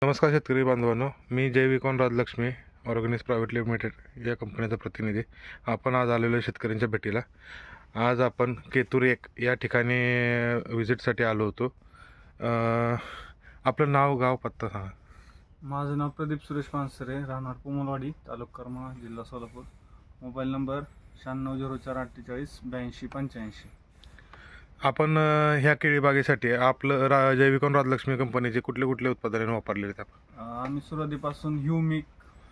नमस्कार शेतकरी बांधवांनो, मी जैविकॉन राजलक्ष्मी ऑर्गॅनिक्स प्रायव्हेट लिमिटेड या कंपनीचा प्रतिनिधी. आपण आज आलेलो आहे शेतकऱ्यांच्या भेटीला. आज आपण केतूर 1 या ठिकाणी व्हिजिटसाठी आलो होतो. आपलं नाव, गाव, पत्ता सांगा. माझं नाव प्रदीप सुरेश पानसरे, राहणार पोमलवाडी, तालुका करमाळा, जिल्हा सोलापूर. Mobile number 9604488285. आपण ह्या केळी बागेसाठी आपलं जैविकॉन राजलक्ष्मी कंपनीचे कुठले कुठले उत्पादने वापरलेले आहेत आपण? आम्ही सुरुवातीपासून ह्युमिक,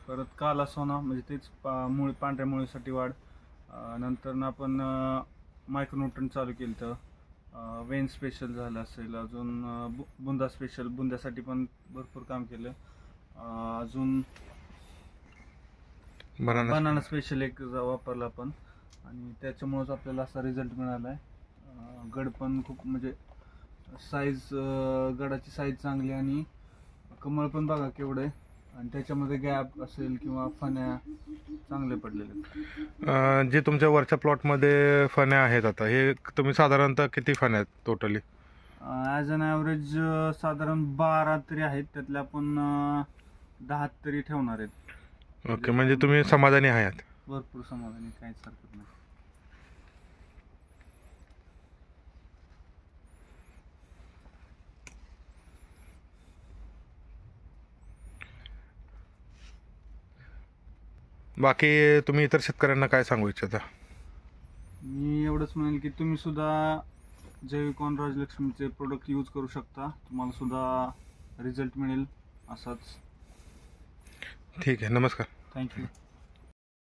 परत काला सोना म्हणजे तेच मुळे, पांढऱ्या मुळीसाठी वाढ. नंतर आपण मायक्रोन्यूट्रन चालू केलं, तर वेन स्पेशल झालं असेल, अजून बुंदा स्पेशल, बुंद्यासाठी पण भरपूर काम केलं. अजून बनाना स्पेशल एक वापरला आपण, आणि त्याच्यामुळेच आपल्याला असा रिझल्ट मिळाला आहे. गड पण खूप म्हणजे साईज, गडाची साईज चांगली, आणि कमळ पण बघा केवढं आहे, आणि त्याच्यामध्ये गॅप असेल किंवा फण्या चांगले पडलेले. जे तुमच्या वरच्या प्लॉटमध्ये फण्या आहेत, आता हे तुम्ही साधारणतः किती फण्या आहेत टोटली? ॲज अन ॲव्हरेज साधारण 12 तरी आहेत, त्यातल्या आपण 10 तरी ठेवणार आहेत. ओके, म्हणजे तुम्ही समाधानी आहात? भरपूर समाधानी, काहीच हरकत नाही. बाकी तुम्ही इतर शेतकऱ्यांना काय सांगू इच्छिता? मी एवढंच म्हणेल की तुम्ही सुद्धा जैविकॉन राजलक्ष्मीचे प्रोडक्ट यूज करू शकता, तुम्हाला सुद्धा रिझल्ट मिळेल असाच. ठीक आहे, नमस्कार. थँक्यू.